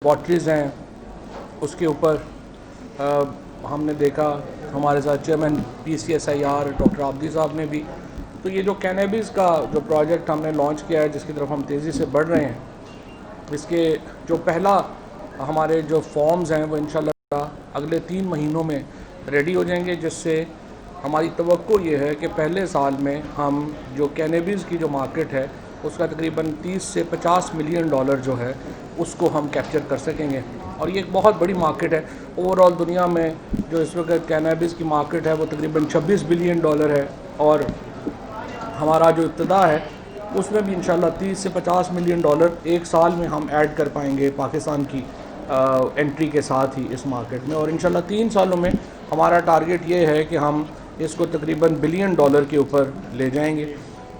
Laboratories हैं उसके ऊपर हमने देखा हमारे साथ चेयरमैन PCSIR डॉक्टर आबदी साहब ने भी। तो ये जो कैनबिस का जो प्रोजेक्ट हमने लॉन्च किया है, जिसकी तरफ हम तेज़ी से बढ़ रहे हैं, इसके जो पहला हमारे जो फॉर्म्स हैं वो इंशाल्लाह अगले 3 महीनों में रेडी हो जाएंगे, जिससे हमारी तवक्को ये है कि पहले साल में हम जो कैनबिस की जो मार्केट है उसका तकरीबन 30 से 50 मिलियन डॉलर जो है उसको हम कैप्चर कर सकेंगे। और ये एक बहुत बड़ी मार्केट है। ओवरऑल दुनिया में जो इस वक्त कैनबिस की मार्केट है वो तकरीबन 26 बिलियन डॉलर है, और हमारा जो इब्तिदा है उसमें भी इंशाल्लाह 30 से 50 मिलियन डॉलर एक साल में हम ऐड कर पाएंगे पाकिस्तान की एंट्री के साथ ही इस मार्केट में। और इंशाल्लाह 3 सालों में हमारा टारगेट ये है कि हम इसको तकरीबन बिलियन डॉलर के ऊपर ले जाएंगे।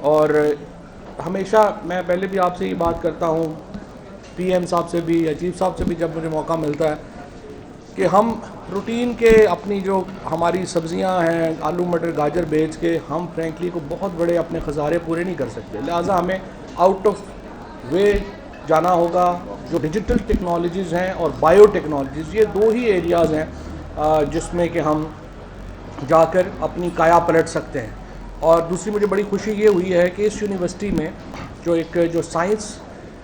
और हमेशा मैं पहले भी आपसे ये बात करता हूँ, PM साहब से भी या चीफ साहब से भी जब मुझे मौका मिलता है, कि हम रूटीन के अपनी जो हमारी सब्ज़ियां हैं आलू मटर गाजर बेच के हम फ्रेंकली को बहुत बड़े अपने खसारे पूरे नहीं कर सकते। लिहाजा हमें आउट ऑफ वे जाना होगा। जो डिजिटल टेक्नोलॉजीज़ हैं और बायो टेक्नोलॉजीज़, ये 2 ही एरियाज़ हैं जिसमें कि हम जाकर अपनी काया पलट सकते हैं। और दूसरी मुझे बड़ी खुशी ये हुई है कि इस यूनिवर्सिटी में जो साइंस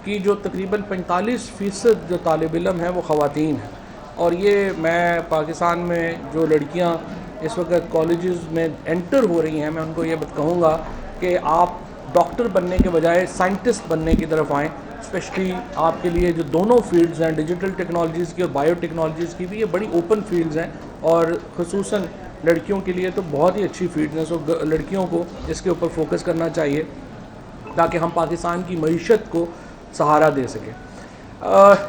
की जो तकरीबन 45% जो तालिब इल्म हैं वो ख़वातीन हैं। और ये मैं पाकिस्तान में जो लड़कियां इस वक्त कॉलेजेस में एंटर हो रही हैं, मैं उनको ये कहूँगा कि आप डॉक्टर बनने के बजाय साइंटिस्ट बनने की तरफ आएँ। स्पेशली आपके लिए जो दोनों फील्ड्स हैं, डिजिटल टेक्नोलॉजीज़ की और बायो टेक्नोलॉजीज़ की भी, ये बड़ी ओपन फील्ड्स हैं और ख़ुसूसन लड़कियों के लिए तो बहुत ही अच्छी फील्ड्स हैं। सो लड़कियों को इसके ऊपर फोकस करना चाहिए ताकि हम पाकिस्तान की मईशत को सहारा दे सकें।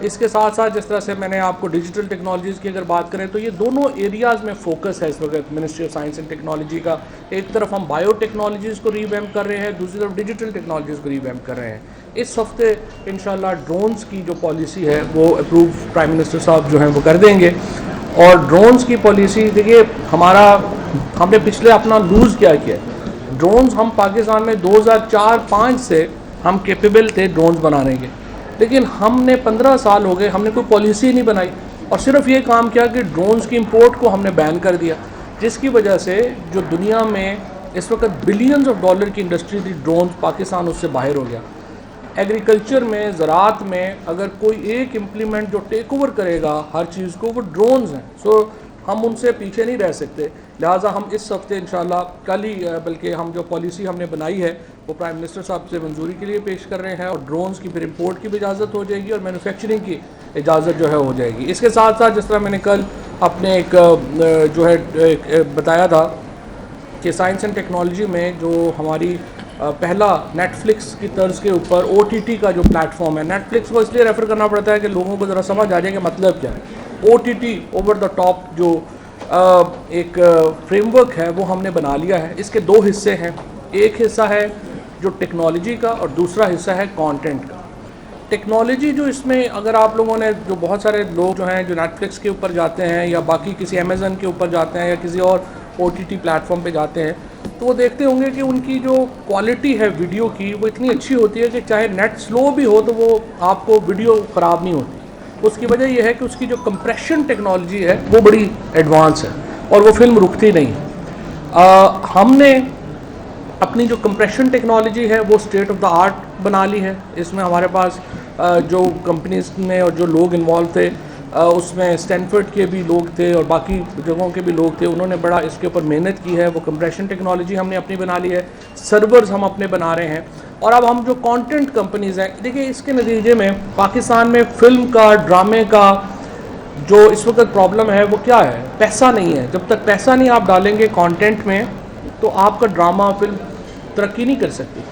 इसके साथ साथ जिस तरह से मैंने आपको डिजिटल टेक्नोलॉजीज़ की अगर बात करें तो ये दोनों एरियाज़ में फ़ोकस है इस वक्त ministry of science and technology का। एक तरफ हम बायो टेक्नोलॉजीज़ को रीवैम्प कर रहे हैं, दूसरी तरफ डिजिटल टेक्नोलॉजीज़ को रीवैम्प कर रहे हैं। इस हफ्ते इंशाल्लाह ड्रोन्स की जो पॉलिसी है वो अप्रूव प्राइम मिनिस्टर साहब जो हैं वो कर देंगे। और ड्रोन्स की पॉलिसी देखिए, हमने पिछले अपना लूज़ क्या किया। ड्रोन्स हम पाकिस्तान में 2004-5 से हम कैपेबल थे ड्रोन्स बनाने के, लेकिन हमने 15 साल हो गए, हमने कोई पॉलिसी नहीं बनाई और सिर्फ ये काम किया कि ड्रोन्स की इंपोर्ट को हमने बैन कर दिया, जिसकी वजह से जो दुनिया में इस वक्त बिलियंस ऑफ डॉलर की इंडस्ट्री थी ड्रोन्स, पाकिस्तान उससे बाहर हो गया। एग्रीकल्चर में, ज़राअत में अगर कोई एक इम्प्लीमेंट जो टेक ओवर करेगा हर चीज़ को, वो ड्रोन्स हैं। सो हम उनसे पीछे नहीं रह सकते। लिहाजा हम इस हफ्ते इंशाल्लाह कल ही, बल्कि हम जो पॉलिसी हमने बनाई है वो प्राइम मिनिस्टर साहब से मंजूरी के लिए पेश कर रहे हैं, और ड्रोन्स की फिर इंपोर्ट की भी इजाज़त हो जाएगी और मैन्युफैक्चरिंग की इजाज़त जो है हो जाएगी। इसके साथ साथ जिस तरह मैंने कल अपने एक बताया था कि साइंस एंड टेक्नोलॉजी में जो हमारी पहला नेटफ्लिक्स की तर्ज के ऊपर OTT का जो प्लेटफॉर्म है, नेटफ्लिक्स को इसलिए रेफ़र करना पड़ता है कि लोगों को ज़रा समझ आ जाए कि मतलब क्या है। OTT ओवर द टॉप जो एक फ्रेमवर्क है वो हमने बना लिया है। इसके 2 हिस्से हैं, एक हिस्सा है जो टेक्नोलॉजी का और दूसरा हिस्सा है कंटेंट का। टेक्नोलॉजी जो इसमें, अगर आप लोगों ने, जो बहुत सारे लोग जो हैं जो नेटफ्लिक्स के ऊपर जाते हैं या बाकी किसी अमेज़न के ऊपर जाते हैं या किसी और OTT प्लेटफॉर्म पे जाते हैं, तो वो देखते होंगे कि उनकी जो क्वालिटी है वीडियो की वो इतनी अच्छी होती है कि चाहे नेट स्लो भी हो तो वो आपको वीडियो ख़राब नहीं होती। उसकी वजह यह है कि उसकी जो कंप्रेशन टेक्नोलॉजी है वो बड़ी एडवांस है और वो फिल्म रुकती नहीं। हमने अपनी जो कंप्रेशन टेक्नोलॉजी है वो स्टेट ऑफ द आर्ट बना ली है। इसमें हमारे पास जो कंपनीज में और जो लोग इन्वॉल्व थे, उसमें स्टैनफोर्ड के भी लोग थे और बाकी जगहों के भी लोग थे, उन्होंने बड़ा इसके ऊपर मेहनत की है। वो कंप्रेशन टेक्नोलॉजी हमने अपनी बना ली है, सर्वर्स हम अपने बना रहे हैं। और अब हम जो कंटेंट कंपनीज़ हैं, देखिए इसके नतीजे में पाकिस्तान में फ़िल्म का, ड्रामे का जो इस वक्त प्रॉब्लम है वो क्या है, पैसा नहीं है। जब तक पैसा नहीं आप डालेंगे कंटेंट में तो आपका ड्रामा फिल्म तरक्की नहीं कर सकती।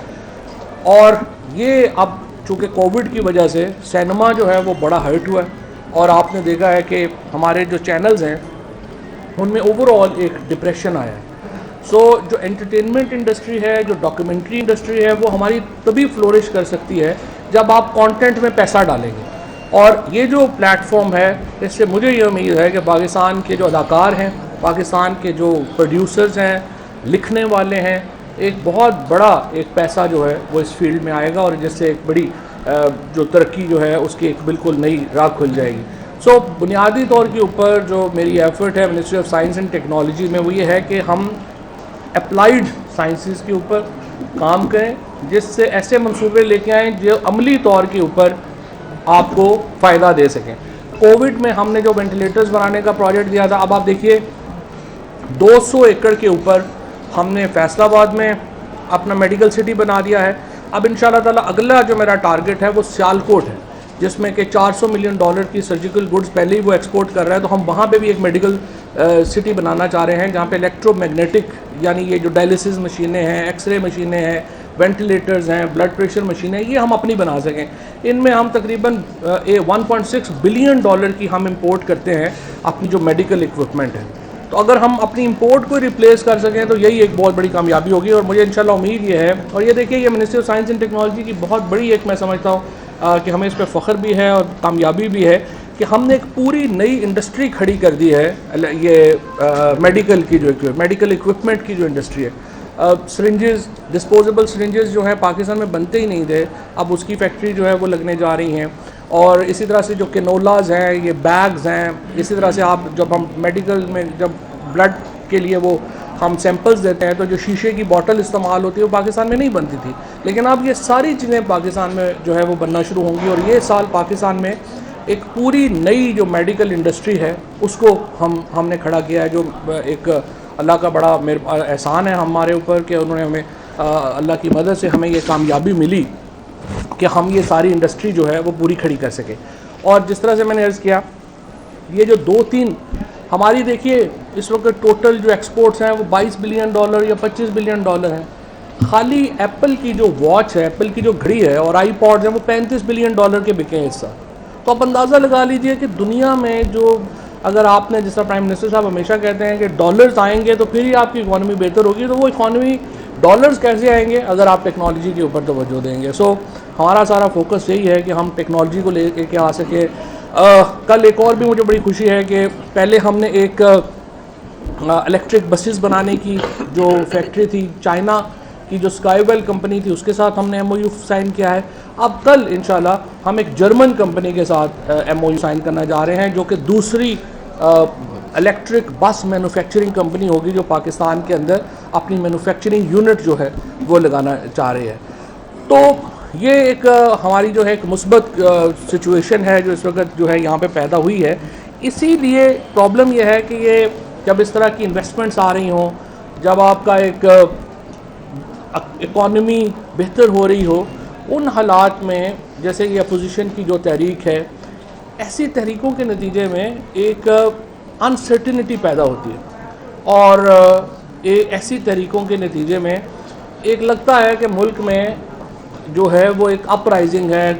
और ये अब चूँकि कोविड की वजह से सिनेमा जो है वो बड़ा हर्ट हुआ है और आपने देखा है कि हमारे जो चैनल्स हैं उनमें ओवरऑल एक डिप्रेशन आया है। सो जो एंटरटेनमेंट इंडस्ट्री है, जो डॉक्यूमेंट्री इंडस्ट्री है, वो हमारी तभी फ्लोरिश कर सकती है जब आप कंटेंट में पैसा डालेंगे। और ये जो प्लेटफॉर्म है, इससे मुझे ये उम्मीद है कि पाकिस्तान के जो अदाकार हैं, पाकिस्तान के जो प्रोड्यूसर्स हैं, लिखने वाले हैं, एक बहुत बड़ा एक पैसा जो है वो इस फील्ड में आएगा और जिससे एक बड़ी जो तरक्की जो है उसकी एक बिल्कुल नई राह खुल जाएगी। सो बुनियादी तौर के ऊपर जो मेरी एफ़र्ट है ministry of science and technology में वो ये है कि हम अप्लाइड साइंसेस के ऊपर काम करें, जिससे ऐसे मंसूबे लेके आएँ जो अमली तौर के ऊपर आपको फ़ायदा दे सकें। कोविड में हमने जो वेंटिलेटर्स बनाने का प्रोजेक्ट दिया था, अब आप देखिए 200 एकड़ के ऊपर हमने फैसलाबाद में अपना मेडिकल सिटी बना दिया है। अब इंशाल्लाह ताला अगला जो मेरा टारगेट है वो सियालकोट है, जिसमें कि $400 मिलियन की सर्जिकल गुड्स पहले ही वो एक्सपोर्ट कर रहा है। तो हम वहाँ पे भी एक मेडिकल सिटी बनाना चाह रहे हैं, जहाँ पे इलेक्ट्रोमैग्नेटिक यानी ये जो डायलिसिस मशीनें हैं, एक्सरे मशीनें हैं, वेंटिलेटर्स हैं, ब्लड प्रेशर मशीनें, ये हम अपनी बना सकें। इनमें हम तकरीबन $1.6 बिलियन की हम इंपोर्ट करते हैं अपनी जो मेडिकल इक्विपमेंट है। तो अगर हम अपनी इंपोर्ट को रिप्लेस कर सकें तो यही एक बहुत बड़ी कामयाबी होगी। और मुझे इंशाल्लाह उम्मीद ये है, और ये देखिए ये ministry of science and technology की बहुत बड़ी एक मैं समझता हूँ कि हमें इस पर फ़ख्र भी है और कामयाबी भी है कि हमने एक पूरी नई इंडस्ट्री खड़ी कर दी है। ये मेडिकल की जो मेडिकल इक्विपमेंट की जो इंडस्ट्री है, सिरिंजेस, डिस्पोजेबल सिरिंजेस जो हैं पाकिस्तान में बनते ही नहीं थे, अब उसकी फैक्ट्री जो है वो लगने जा रही हैं। और इसी तरह से जो कैनोलाज हैं, ये बैग्स हैं, इसी तरह से आप जब हम मेडिकल में जब ब्लड के लिए वो हम सैंपल्स देते हैं तो जो शीशे की बोतल इस्तेमाल होती है वो पाकिस्तान में नहीं बनती थी, लेकिन अब ये सारी चीज़ें पाकिस्तान में जो है वो बनना शुरू होंगी। और ये साल पाकिस्तान में एक पूरी नई जो मेडिकल इंडस्ट्री है उसको हमने खड़ा किया है, जो एक अल्लाह का बड़ा एहसान है हमारे ऊपर कि उन्होंने हमें अल्लाह की मदद से हमें ये कामयाबी मिली कि हम ये सारी इंडस्ट्री जो है वो पूरी खड़ी कर सके। और जिस तरह से मैंने अर्ज़ किया, ये जो 2-3 हमारी देखिए इस वक्त टोटल जो एक्सपोर्ट्स हैं वो $22 बिलियन या $25 बिलियन हैं। खाली एप्पल की जो वॉच है, एप्पल की जो घड़ी है और आईपॉड्स हैं वो $35 बिलियन के बिके हैं इस साल। तो आप अंदाज़ा लगा लीजिए कि दुनिया में जो, अगर आपने, जिस तरह प्राइम मिनिस्टर साहब हमेशा कहते हैं कि डॉलर्स आएंगे तो फिर ही आपकी इकॉनमी बेहतर होगी, तो वो इकॉनमी डॉलर्स कैसे आएंगे अगर आप टेक्नोलॉजी के ऊपर तवज्जो देंगे। सो हमारा सारा फोकस यही है कि हम टेक्नोलॉजी को ले के आ सके। कल एक और भी मुझे बड़ी खुशी है कि पहले हमने एक इलेक्ट्रिक बसेस बनाने की जो फैक्ट्री थी, चाइना की जो स्काईवेल कंपनी थी उसके साथ हमने MOU साइन किया है। अब कल इंशाल्लाह हम एक जर्मन कंपनी के साथ MOU साइन करना जा रहे हैं, जो कि दूसरी इलेक्ट्रिक बस मैन्युफैक्चरिंग कंपनी होगी जो पाकिस्तान के अंदर अपनी मैन्युफैक्चरिंग यूनिट जो है वो लगाना चाह रही है। तो ये एक हमारी जो है एक मुस्बत सिचुएशन है जो इस वक्त जो है यहाँ पे पैदा हुई है। इसीलिए प्रॉब्लम ये है कि ये जब इस तरह की इन्वेस्टमेंट्स आ रही हों, जब आपका एक इकॉनमी बेहतर हो रही हो, उन हालात में जैसे कि अपोजिशन की जो तहरीक है, ऐसी तहरीकों के नतीजे में एक अनसर्टिनिटी पैदा होती है और ऐसी तहरीकों के नतीजे में एक लगता है कि मुल्क में जो है वो एक अपराइजिंग है,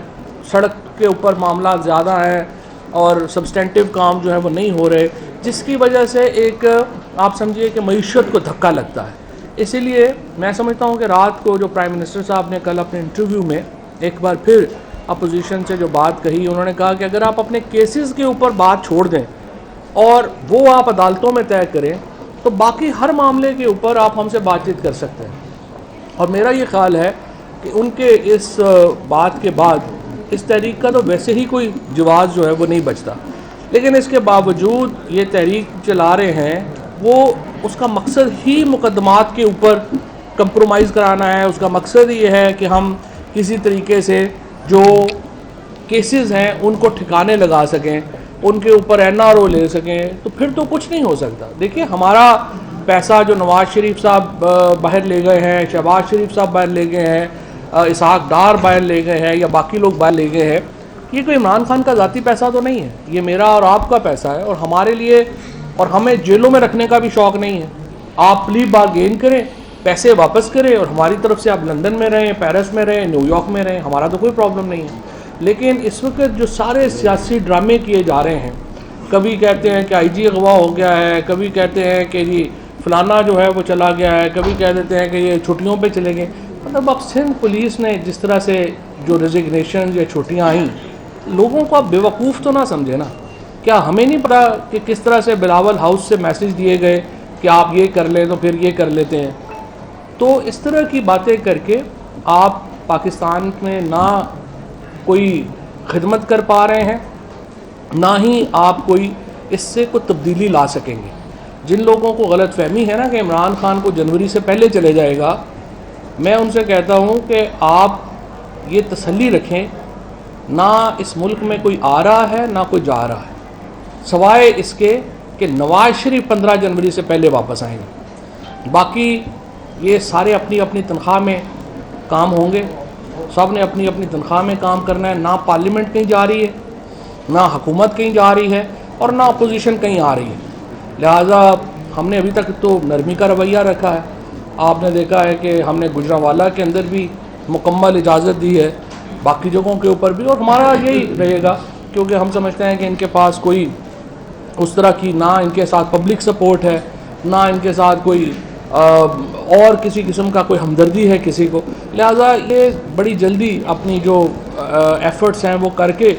सड़क के ऊपर मामला ज़्यादा है और सब्सटेंटिव काम जो है वो नहीं हो रहे, जिसकी वजह से एक आप समझिए कि मईशत को धक्का लगता है। इसीलिए मैं समझता हूँ कि रात को जो प्राइम मिनिस्टर साहब ने कल अपने इंटरव्यू में एक बार फिर अपोजिशन से जो बात कही, उन्होंने कहा कि अगर आप अपने केसेस के ऊपर बात छोड़ दें और वो आप अदालतों में तय करें तो बाकी हर मामले के ऊपर आप हमसे बातचीत कर सकते हैं। और मेरा ये ख्याल है कि उनके इस बात के बाद इस तहरीक का तो वैसे ही कोई जवाब जो है वो नहीं बचता, लेकिन इसके बावजूद ये तहरीक चला रहे हैं, वो उसका मकसद ही मुकदमात के ऊपर कंप्रोमाइज़ कराना है। उसका मकसद ये है कि हम किसी तरीके से जो केसेस हैं उनको ठिकाने लगा सकें, उनके ऊपर NRO ले सकें, तो फिर तो कुछ नहीं हो सकता। देखिए हमारा पैसा जो नवाज़ शरीफ साहब बाहर ले गए हैं, शहबाज शरीफ साहब बाहर ले गए हैं, इसहाक डार बाहर ले गए हैं या बाकी लोग बाहर ले गए हैं, ये कोई इमरान खान का ज़ाती पैसा तो नहीं है, ये मेरा और आपका पैसा है और हमारे लिए, और हमें जेलों में रखने का भी शौक़ नहीं है। आप प्ली बारगेन करें, पैसे वापस करें और हमारी तरफ से आप लंदन में रहें, पेरिस में रहें, न्यूयॉर्क में रहें, हमारा तो कोई प्रॉब्लम नहीं है। लेकिन इस वक्त जो सारे सियासी ड्रामे किए जा रहे हैं, कभी कहते हैं कि IG अगवा हो गया है, कभी कहते हैं कि जी फलाना जो है वो चला गया है, कभी कह देते हैं कि ये छुट्टियों पे चले गए। मतलब अब सिंध पुलिस ने जिस तरह से जो रेजिग्नेशन या छुट्टियाँ आई, लोगों को आप बेवकूफ़ तो ना समझे ना। क्या हमें नहीं पता कि किस तरह से बिलावल हाउस से मैसेज दिए गए कि आप ये कर लें तो फिर ये कर लेते हैं। तो इस तरह की बातें करके आप पाकिस्तान में ना कोई खिदमत कर पा रहे हैं, ना ही आप कोई इससे कोई तब्दीली ला सकेंगे। जिन लोगों को गलत फहमी है ना कि इमरान खान को जनवरी से पहले चले जाएगा, मैं उनसे कहता हूँ कि आप ये तसल्ली रखें, ना इस मुल्क में कोई आ रहा है ना कोई जा रहा है, सवाए इसके कि नवाज शरीफ 15 जनवरी से पहले वापस आएंगे। बाकी ये सारे अपनी अपनी तनख्वाह में काम होंगे, सब ने अपनी अपनी तनख्वाह में काम करना है। ना पार्लियामेंट कहीं जा रही है, ना हुकूमत कहीं जा रही है, और ना अपोजिशन कहीं आ रही है। लिहाजा हमने अभी तक तो नरमी का रवैया रखा है। आपने देखा है कि हमने गुजरांवाला के अंदर भी मुकम्मल इजाज़त दी है, बाकी जगहों के ऊपर भी, और हमारा यही रहेगा, क्योंकि हम समझते हैं कि इनके पास कोई उस तरह की, ना इनके साथ पब्लिक सपोर्ट है, ना इनके साथ कोई और किसी किस्म का कोई हमदर्दी है किसी को। लिहाजा ये बड़ी जल्दी अपनी जो एफ़र्ट्स हैं वो करके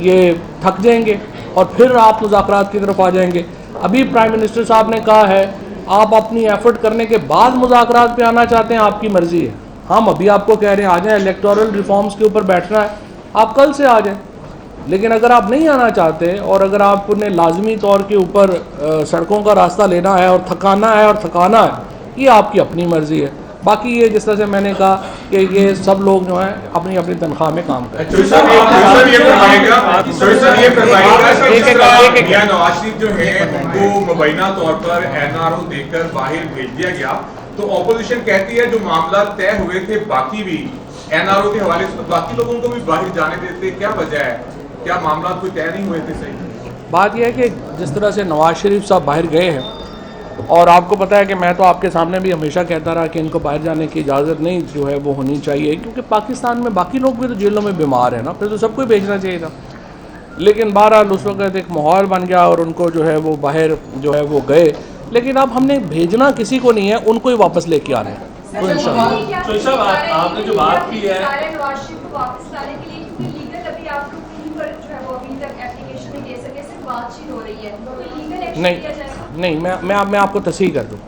ये थक जाएंगे और फिर आप मुज़ाकरात की तरफ आ जाएंगे। अभी प्राइम मिनिस्टर साहब ने कहा है आप अपनी एफ़र्ट करने के बाद मुज़ाकरात पे आना चाहते हैं, आपकी मर्ज़ी है। हम अभी आपको कह रहे हैं आ जाएं, इलेक्टोरल रिफॉर्म्स के ऊपर बैठना है, आप कल से आ जाएं। लेकिन अगर आप नहीं आना चाहते और अगर आपने लाजमी तौर के ऊपर सड़कों का रास्ता लेना है और थकाना है, ये आपकी अपनी मर्ज़ी है। बाकी ये जिस तरह से मैंने कहा कि ये सब लोग जो हैं अपनी अपनी तनख्वाह में काम करें। नवाज शरीफ जो है उनको मुबैना तौर पर NRO देकर बाहर भेज दिया गया, तो ऑपोजिशन कहती है जो मामला तय हुए थे बाकी भी NRO के हवाले से, तो बाकी लोगों को भी बाहर जाने देते, क्या वजह है? क्या मामला कोई तय नहीं हुए थे? सही बात यह है कि जिस तरह से नवाज शरीफ साहब बाहर गए हैं, और आपको पता है कि मैं तो आपके सामने भी हमेशा कहता रहा कि इनको बाहर जाने की इजाज़त नहीं जो है वो होनी चाहिए, क्योंकि पाकिस्तान में बाकी लोग भी तो जेलों में बीमार हैं ना, फिर तो सबको भेजना चाहिए था। लेकिन बहरहाल उस वक्त एक माहौल बन गया और उनको जो है वो बाहर जो है वो गए। लेकिन अब हमने भेजना किसी को नहीं है, उनको ही वापस लेके आना है। तो इंशाल्लाह आपने जो बात की है नहीं, मैं आपको तस्हीह कर दूँ।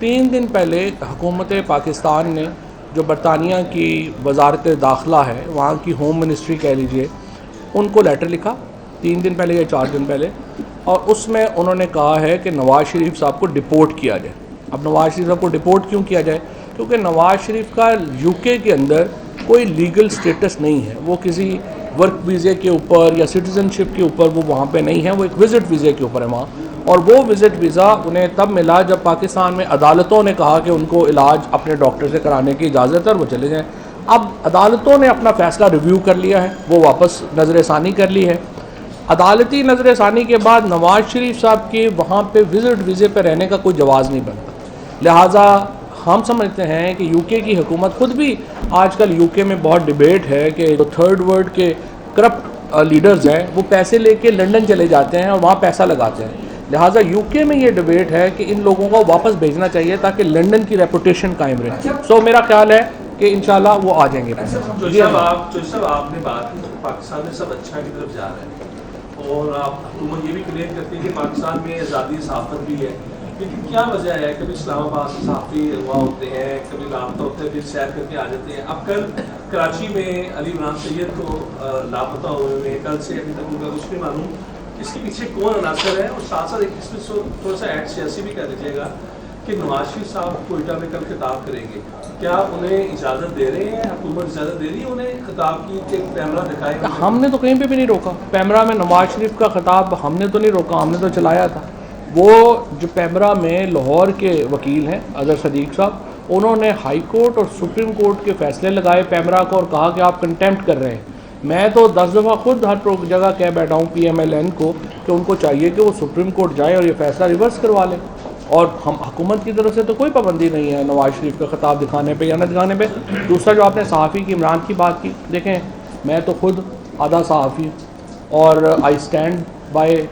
3 दिन पहले हुकूमत पाकिस्तान ने जो बरतानिया की वजारत दाखिला है, वहाँ की होम मिनिस्ट्री कह लीजिए, उनको लेटर लिखा 3 दिन पहले या 4 दिन पहले, और उसमें उन्होंने कहा है कि नवाज़ शरीफ साहब को डिपोर्ट किया जाए। अब नवाज़ शरीफ साहब को डिपोर्ट क्यों किया जाए? क्योंकि नवाज़ शरीफ का UK के अंदर कोई लीगल स्टेटस नहीं है, वो किसी वर्क वीज़े के ऊपर या सिटीज़नशिप के ऊपर वो वहाँ पे नहीं है, वो एक विज़िट वीज़े के ऊपर है वहाँ। और वो विज़िट वीज़ा उन्हें तब मिला जब पाकिस्तान में अदालतों ने कहा कि उनको इलाज अपने डॉक्टर से कराने की इजाज़त है और वो चले जाएँ। अब अदालतों ने अपना फ़ैसला रिव्यू कर लिया है, वो वापस नज़र-ए-सानी कर ली है। अदालती नज़र-ए-सानी के बाद नवाज़ शरीफ साहब के वहाँ पे विज़िट वीज़े पे रहने का कोई जवाज़ नहीं बनता। लिहाजा हम समझते हैं कि UK की हुकूमत खुद भी, आजकल UK में बहुत डिबेट है कि जो थर्ड वर्ल्ड के करप्ट लीडर्स हैं वो पैसे लेके लंदन चले जाते हैं और वहाँ पैसा लगाते हैं। लिहाजा UK में ये डिबेट है कि इन लोगों को वापस भेजना चाहिए ताकि लंदन की रेपुटेशन कायम रहे। सो मेरा ख्याल है कि इंशाल्लाह वो आ जाएंगे। आपने बात की पाकिस्तान में सब अच्छा की तरफ जा रहे हैं और आप हुकूमत ये भी क्लेम करती है कि पाकिस्तान में आज़ादी सहाफ़त भी है, लेकिन क्या वजह है? कभी इस्लामाबाद से सहाफ़ी अगवा होते हैं, कभी लापता होते हैं, फिर सैर करके आ जाते हैं। अब कल कराची में अली इमरान सैयद को लापता हुए में कल से अभी तक उनका कुछ नहीं मालूम, इसके पीछे कौन अनासर है? और साथ साथ एक इसमें थोड़ा सा ऐड सियासी भी कर लीजिएगा कि नवाज शरीफ साहब कोयटा में कल खिताब करेंगे, क्या उन्हें इजाज़त दे रहे हैं, हुकूमत इजाज़त दे रही है उन्हें खिताब की कि कैमरा दिखाएगा? हमने तो कहीं पे भी नहीं रोका पैमरा में नवाज शरीफ का खिताब, हमने तो नहीं रोका, हमने तो चलाया था। वो जो पैमरा में लाहौर के वकील हैं अजहर सदीक साहब, उन्होंने हाई कोर्ट और सुप्रीम कोर्ट के फैसले लगाए पैमरा को और कहा कि आप कंटेम्प्ट कर रहे हैं। मैं तो 10 दफ़ा खुद हर जगह कह बैठा हूँ PMLN को कि उनको चाहिए कि वो सुप्रीम कोर्ट जाए और ये फैसला रिवर्स करवा लें। और हम हुकूमत की तरफ से तो कोई पाबंदी नहीं है नवाज शरीफ का खिताब दिखाने पे या न दिखाने पे। दूसरा जो आपने सहाफ़ी की इमरान की बात की, देखें मैं तो खुद आधा सहाफ़ी और आई स्टैंड बाय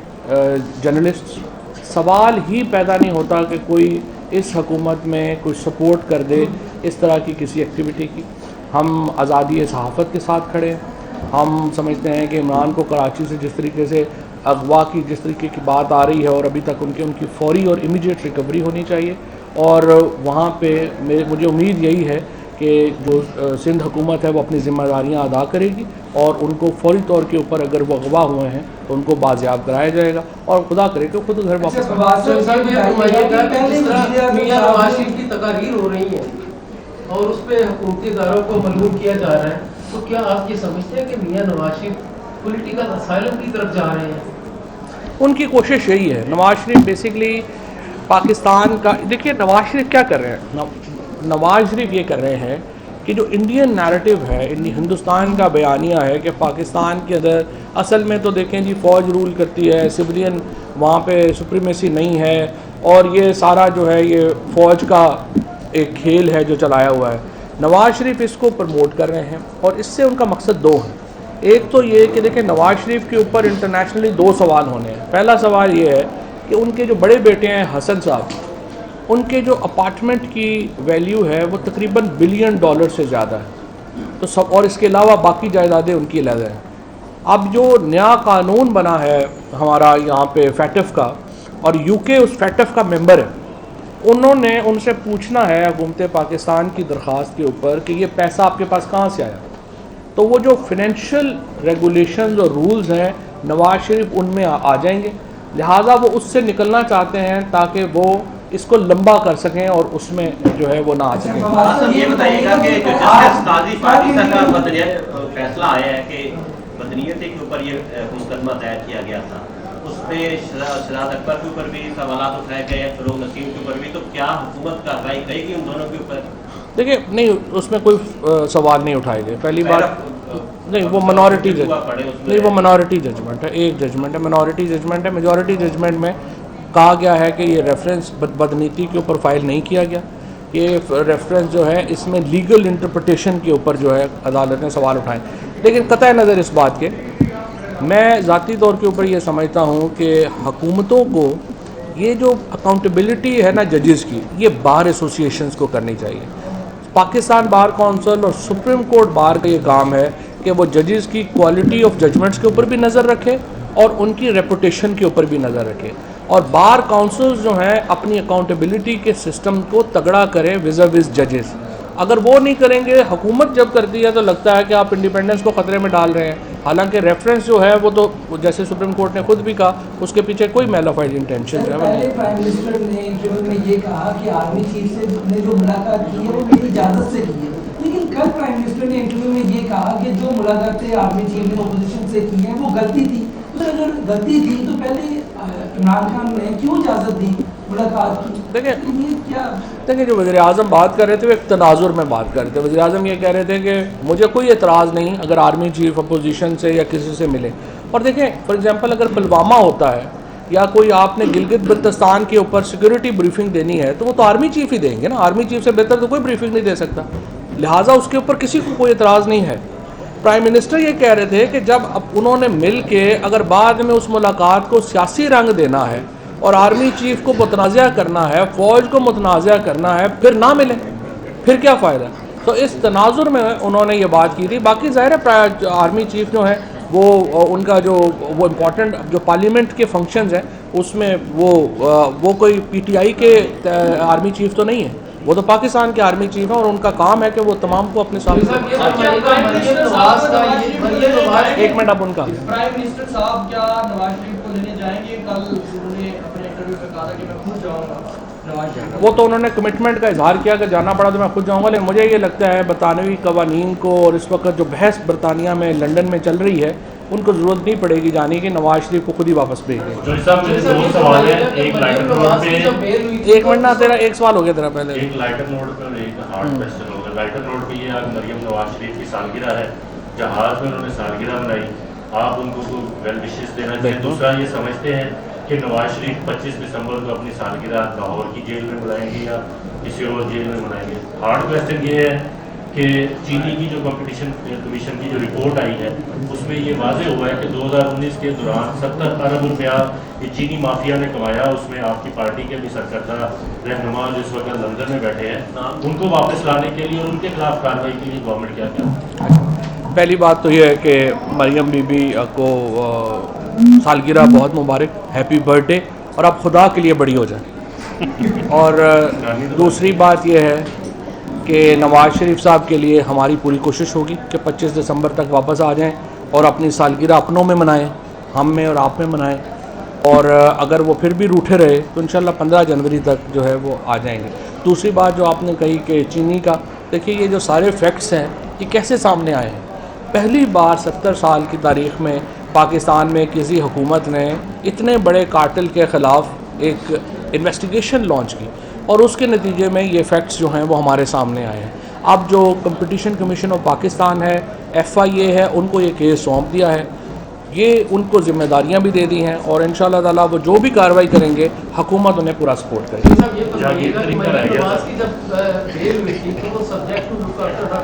जर्नलिस्ट। सवाल ही पैदा नहीं होता कि कोई इस हुकूमत में कुछ सपोर्ट कर दे इस तरह की किसी एक्टिविटी की। हम आज़ादी सहाफ़त के साथ खड़े हैं। हम समझते हैं कि इमरान को कराची से जिस तरीके से अगवा की जिस तरीके की बात आ रही है और अभी तक उनकी फ़ौरी और इमीडिएट रिकवरी होनी चाहिए। और वहाँ पे मुझे उम्मीद यही है कि जो सिंध हुकूमत है वो अपनी ज़िम्मेदारियाँ अदा करेगी और उनको फौरी तौर के ऊपर अगर वो अगवा हुए हैं तो उनको बाजियाब कराया जाएगा और खुदा करे कि खुद घर वापस मियां नवाज शरीफ की तकारीर हो रही है और उस पर हुकूमती इदारों को मलूम किया जा रहा है, तो क्या आप ये समझते हैं कि मियां नवाज शरीफ पॉलिटिकल असाइलम की तरफ जा रहे हैं? उनकी कोशिश यही है। नवाज शरीफ बेसिकली पाकिस्तान का, देखिए नवाज शरीफ क्या कर रहे हैं, नवाज शरीफ ये कर रहे हैं कि जो इंडियन नैरेटिव है, हिंदुस्तान का बयानिया है कि पाकिस्तान के अंदर असल में तो देखें जी फ़ौज रूल करती है, सिविलियन वहाँ पे सुप्रीमेसी नहीं है और ये सारा जो है ये फ़ौज का एक खेल है जो चलाया हुआ है। नवाज शरीफ इसको प्रमोट कर रहे हैं और इससे उनका मकसद दो है। एक तो ये कि देखिए नवाज शरीफ के ऊपर इंटरनेशनली दो सवाल होने हैं। पहला सवाल ये है कि उनके जो बड़े बेटे हैं हसन साहब, उनके जो अपार्टमेंट की वैल्यू है वो तकरीबन $1 बिलियन से ज़्यादा है, तो सब, और इसके अलावा बाकी जायदादें उनकी अलग हैं। अब जो नया कानून बना है हमारा यहाँ पे फैटफ का, और यूके उस फैटफ का मेंबर है, उन्होंने उनसे पूछना है हुकूमत पाकिस्तान की दरख्वास्त के ऊपर कि ये पैसा आपके पास कहाँ से आया। तो वो जो फिनेंशियल रेगुलेशंस और रूल्स हैं नवाज शरीफ उनमें आ जाएंगे, लिहाजा वो उससे निकलना चाहते हैं ताकि वो इसको लंबा कर सकें और उसमें जो है वो ना आ सकें। तो ये बताइएगा कि जो जस्टिस काजी पाकिस्तान का मदनियत फैसला आया है कि मदनियत के ऊपर ये मुकदमा दायर किया गया था, उस पर शराद अकबर के ऊपर भी सवाल उठाए गए, फरोग नसीम के ऊपर भी, तो क्या हुकूमत कार्रवाई करेगी उन दोनों के ऊपर? देखिए नहीं, उसमें कोई सवाल नहीं उठाए गए। पहली बात नहीं, वो मिनॉरिटी नहीं, वो मिनॉरिटी जजमेंट है, एक जजमेंट है, मिनॉरिटी जजमेंट है। मेजॉरिटी जजमेंट में कहा गया है कि ये रेफरेंस बदनीति के ऊपर फाइल नहीं किया गया। ये रेफरेंस जो है इसमें लीगल इंटरप्रिटेशन के ऊपर जो है अदालत ने सवाल उठाए। लेकिन कतई नज़र इस बात के, मैं ज़ाती तौर के ऊपर ये समझता हूँ कि हुकूमतों को ये जो अकाउंटेबिलिटी है ना जजेस की, ये बार एसोसिएशंस को करनी चाहिए। पाकिस्तान बार काउंसिल और सुप्रीम कोर्ट बार का ये काम है कि वो जजेस की क्वालिटी ऑफ जजमेंट्स के ऊपर भी नज़र रखे और उनकी रेपुटेशन के ऊपर भी नज़र रखे, और बार काउंसिल्स जो हैं अपनी अकाउंटेबिलिटी के सिस्टम को तगड़ा करें विज़ विज़ जजेस। अगर वो नहीं करेंगे, हुकूमत जब करती है तो लगता है कि आप इंडिपेंडेंस को ख़तरे में डाल रहे हैं। हालांकि रेफरेंस जो है वो तो जैसे सुप्रीम कोर्ट ने खुद भी कहा, उसके पीछे कोई मैलाफाइड इंटेंशन है। पहले प्राइम मिनिस्टर ने इंटरव्यू में ये कहा कि आर्मी चीफ से ने जो मुलाकात की है वो मेरी इजाज़त से की है, लेकिन कल प्राइम मिनिस्टर ने इंटरव्यू में ये कहा कि जो मुलाकातें आर्मी चीफ ने अपोजिशन से की हैं वो गलती थी। तो अगर गलती थी तो पहले इमरान खान ने क्यों इजाज़त दी मुलाकात की? देखिए जो वज़ीर आज़म बात कर रहे थे वो एक तनाजुर में बात कर रहे थे। वज़ीर आज़म ये कह रहे थे कि मुझे कोई एतराज़ नहीं अगर आर्मी चीफ अपोजिशन से या किसी से मिले। और देखें फॉर एग्जांपल अगर पुलवामा होता है या कोई आपने गिलगित बल्तिस्तान के ऊपर सिक्योरिटी ब्रीफिंग देनी है तो वो तो आर्मी चीफ ही देंगे ना, आर्मी चीफ से बेहतर तो कोई ब्रीफिंग नहीं दे सकता, लिहाजा उसके ऊपर किसी को कोई एतराज़ नहीं है। प्राइम मिनिस्टर ये कह रहे थे कि जब अब उन्होंने मिल के अगर बाद में उस मुलाकात को सियासी रंग देना है और आर्मी चीफ को मुतनाज़ा करना है, फ़ौज को मुतनाज़ा करना है, फिर ना मिले, फिर क्या फ़ायदा। तो इस तनाजुर में उन्होंने ये बात की थी। बाकी ज़ाहिर है आर्मी चीफ जो है वो उनका जो वो इम्पोर्टेंट जो पार्लियामेंट के फंक्शंस हैं उसमें वो कोई पीटीआई के आर्मी चीफ तो नहीं है, वो तो पाकिस्तान के आर्मी चीफ हैं और उनका काम है कि वो तमाम को अपने साथ। एक मिनट अब उनका प्राइम मिनिस्टर साहब क्या नवाज शरीफ को लेने जाएंगे? कल उन्होंने अपने इंटरव्यू में कहा था कि मैं खुद जाऊंगा नवाज शरीफ। वो तो उन्होंने कमिटमेंट का इजहार किया कि जाना पड़ा तो मैं खुद जाऊंगा, लेकिन मुझे ये लगता है बरतानवी कवानीन को और इस वक्त जो बहस बरतानिया में लंदन में चल रही है उनको ज़रूरत नहीं पड़ेगी जाने की, नवाज शरीफ को खुद ही वापस भेज देंगे। एक मिनट ना, तेरा एक सवाल हो गया तेरा पहले। एक लाइटर नोट पर एक हार्ड क्वेश्चन होगा। लाइटर नोट पे ये आज मरियम नवाज शरीफ की सालगिरह है, जहाज में उन्होंने सालगिरह मनाई, आप उनको वेल विशेस देना चाहिए। दूसरा ये समझते हैं कि नवाज शरीफ 25 दिसंबर को अपनी सालगिरह लाहौर की जेल में मनाएंगे या किसी और जेल में मनाएंगे। हार्ड क्वेश्चन ये है कि चीनी की जो कंपटीशन कमीशन की जो रिपोर्ट आई है उसमें ये वाज़ेह हुआ है कि 2019 के दौरान 70 अरब रुपया ये चीनी माफिया ने कमाया। उसमें आपकी पार्टी के भी सरकर्दा रहनुमा जो इस वक्त लंदन में बैठे हैं, उनको वापस लाने के लिए और उनके खिलाफ कार्रवाई के लिए गवर्नमेंट क्या क्या? पहली बात तो ये है कि मरियम बीबी को सालगिरह बहुत मुबारक, हैप्पी बर्थडे, और आप खुदा के लिए बड़ी हो जाए। और दूसरी बात यह है कि नवाज़ शरीफ साहब के लिए हमारी पूरी कोशिश होगी कि 25 दिसंबर तक वापस आ जाएं और अपनी सालगिरह अपनों में मनाएं, हम में और आप में मनाएं। और अगर वो फिर भी रूठे रहे तो इंशाल्लाह 15 जनवरी तक जो है वो आ जाएंगे। दूसरी बात जो आपने कही कि चीनी का, देखिए ये जो सारे फैक्ट्स हैं ये कैसे सामने आए हैं। पहली बार 70 साल की तारीख़ में पाकिस्तान में किसी हुकूमत ने इतने बड़े कार्टेल के ख़िलाफ़ एक इन्वेस्टिगेशन लॉन्च की और उसके नतीजे में ये फैक्ट्स जो हैं वो हमारे सामने आए हैं। अब जो कंपटीशन कमीशन ऑफ पाकिस्तान है, FIA है, उनको ये केस सौंप दिया है, ये उनको जिम्मेदारियां भी दे दी हैं और इंशाल्लाह ताला वो जो भी कार्रवाई करेंगे हुकूमत उन्हें पूरा सपोर्ट करेगी। साहब, ये बताइएगा कि मरीम नवाज की जब बेल हुई थी तो वो subject to look after her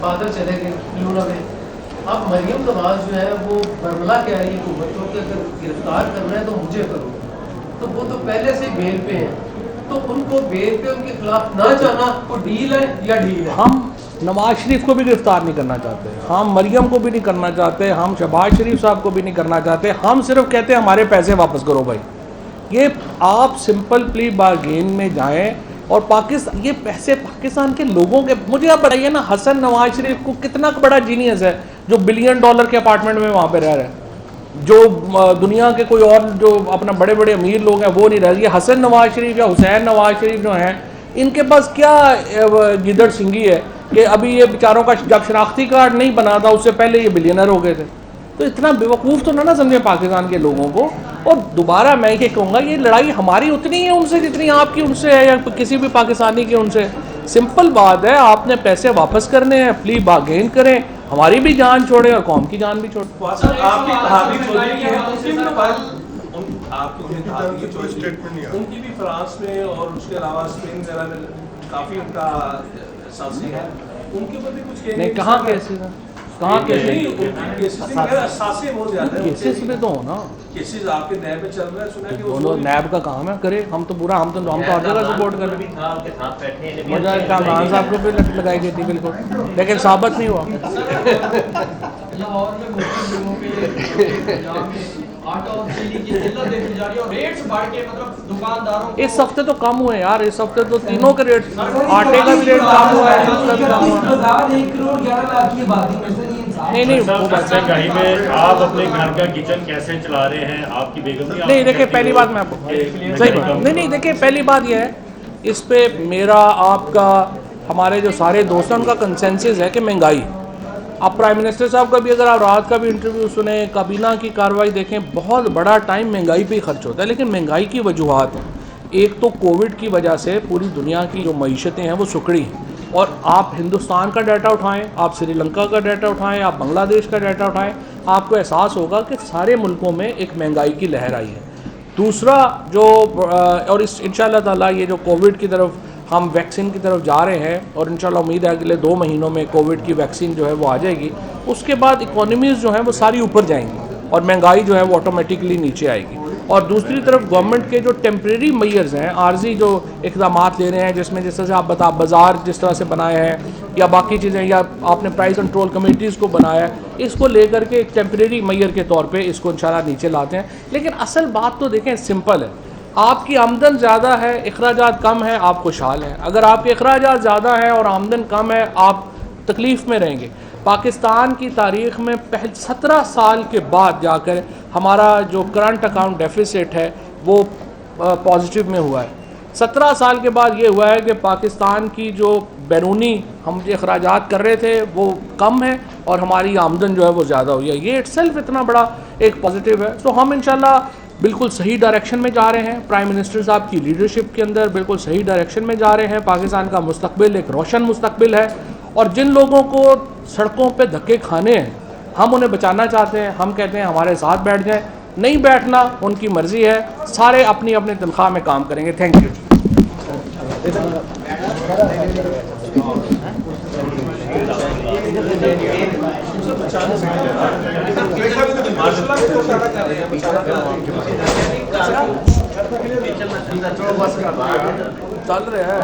father चले गए लूना में। अब मरीम नवाज जो है वो बरमला कह रही है हुकूमत को कि अगर गिरफ्तार करना है तो मुझे करो, तो वो तो पहले से बेल पे हैं, तो उनको बेल पे उनके खिलाफ ना जाना वो डील है या डील है? हम नवाज शरीफ को भी गिरफ्तार नहीं करना चाहते, हम मरियम को भी नहीं करना चाहते, हम शहबाज शरीफ साहब को भी नहीं करना चाहते। हम सिर्फ कहते हैं हमारे पैसे वापस करो भाई। ये आप सिंपल प्ली बारगेन में जाएं और पाकिस्तान, ये पैसे पाकिस्तान के लोगों के, मुझे आप बताइए ना, हसन नवाज शरीफ को कितना बड़ा जीनियस है जो $1 बिलियन के अपार्टमेंट में वहाँ पे रह रहे हैं, जो दुनिया के कोई और जो अपना बड़े बड़े अमीर लोग हैं वो नहीं रह रहे। हसन नवाज शरीफ या हुसैन नवाज शरीफ जो हैं इनके पास क्या गिदड़ सिंगी है कि अभी ये बेचारों का जब शनाख्ती कार्ड नहीं बना था उससे पहले ये बिलियनर हो गए थे। तो इतना बेवकूफ़ तो ना समझे पाकिस्तान के लोगों को। और दोबारा मैं ये कहूँगा ये लड़ाई हमारी उतनी है उनसे जितनी आपकी उनसे है या किसी भी पाकिस्तानी की उनसे। सिंपल बात है, आपने पैसे वापस करने हैं, प्ली बार्गेन करें, हमारी भी जान छोड़े और कौम की जान भी छोड़े। उनकी भी फ्रांस में और उसके अलावा स्पेन वगैरह में काफी उनका सांसें हैं, उनके ऊपर भी कुछ नहीं, कहाँ केसेस हैं, कहाँ केसेस में तो हो ना, केसेस आपके नैब में चल रहा है, सुना कि दोनों नैब का काम है करे, हम तो पूरा हम तो हर जगह सपोर्ट कर रहे हैं। मुझे कामरान साहब को भी लगाई गई थी बिल्कुल, लेकिन साबित नहीं हुआ। लाहौर में मुस्लिम लोगों पे आटा और चीनी की किल्लत देखी जा रही है और रेट्स बढ़ के मतलब दुकानदारों को इस हफ्ते तो कम हुए यार, इस हफ्ते तो तीनों के रेट, आटे का भी रेट कम हुआ है, दूध का भी कम हुआ है। 1 करोड़ 11 लाख की बात है। नहीं महंगाई में आप अपने घर का किचन कैसे चला रहे हैं, आपकी बेगम नहीं, देखिए पहली बात मैं आपको सही बात नहीं, देखिए पहली बात यह है, इस पे मेरा आपका हमारे जो सारे दोस्त हैं उनका कंसेंसस है कि महंगाई। अब प्राइम मिनिस्टर साहब का भी अगर आप रात का भी इंटरव्यू सुने, काबीना की कार्रवाई देखें, बहुत बड़ा टाइम महंगाई पे ही खर्च होता है। लेकिन महंगाई की वजूहत हैं, एक तो कोविड की वजह से पूरी दुनिया की जो मईशतें हैं वो सुकड़ी हैं। और आप हिंदुस्तान का डाटा उठाएं, आप श्रीलंका का डाटा उठाएं, आप बांग्लादेश का डाटा उठाएं, आपको एहसास होगा कि सारे मुल्कों में एक महंगाई की लहर आई है। दूसरा जो और इस इंशाल्लाह ताला ये जो कोविड की तरफ हम वैक्सीन की तरफ जा रहे हैं और इंशाल्लाह उम्मीद है अगले 2 महीनों में कोविड की वैक्सीन जो है वो आ जाएगी, उसके बाद इकोनॉमीज़ जो हैं वो सारी ऊपर जाएंगी और महंगाई जो है वो ऑटोमेटिकली नीचे आएगी। और दूसरी तरफ गवर्नमेंट के जो टेम्प्रेरी मेजर्स हैं, आर्जी जो इक़दाम ले रहे हैं, जिसमें जिस तरह से आप बाज़ार जिस तरह से बनाए हैं या बाकी चीज़ें, या आपने प्राइस कंट्रोल कमेटीज़ को बनाया है, इसको लेकर के एक टेम्प्रेरी मेजर के तौर पे इसको इंशाल्लाह नीचे लाते हैं। लेकिन असल बात तो देखें सिंपल है, आपकी आमदन ज़्यादा है, अखराजात कम है, आप खुशहाल हैं। अगर आपके अखराजात ज़्यादा है और आमदन कम है, आप तकलीफ़ में रहेंगे। पाकिस्तान की तारीख़ में पहले 17 साल के बाद जाकर हमारा जो करंट अकाउंट डेफिसिट है वो पॉजिटिव में हुआ है। 17 साल के बाद ये हुआ है कि पाकिस्तान की जो बैरूनी हम जो अखराजात कर रहे थे वो कम है और हमारी आमदन जो है वो ज़्यादा हुई है। ये इट्सेल्फ इतना बड़ा एक पॉजिटिव है। तो हम इंशाल्लाह बिल्कुल सही डायरेक्शन में जा रहे हैं, प्राइम मिनिस्टर साहब की लीडरशिप के अंदर बिल्कुल सही डायरेक्शन में जा रहे हैं। पाकिस्तान का मुस्तकबिल एक रोशन मुस्तकबिल है और जिन लोगों को सड़कों पे धक्के खाने हैं हम उन्हें बचाना चाहते हैं। हम कहते हैं हमारे साथ बैठ जाएं, नहीं बैठना उनकी मर्ज़ी है, सारे अपनी अपनी तनख्वाह में काम करेंगे। Thank you. चल रहे हैं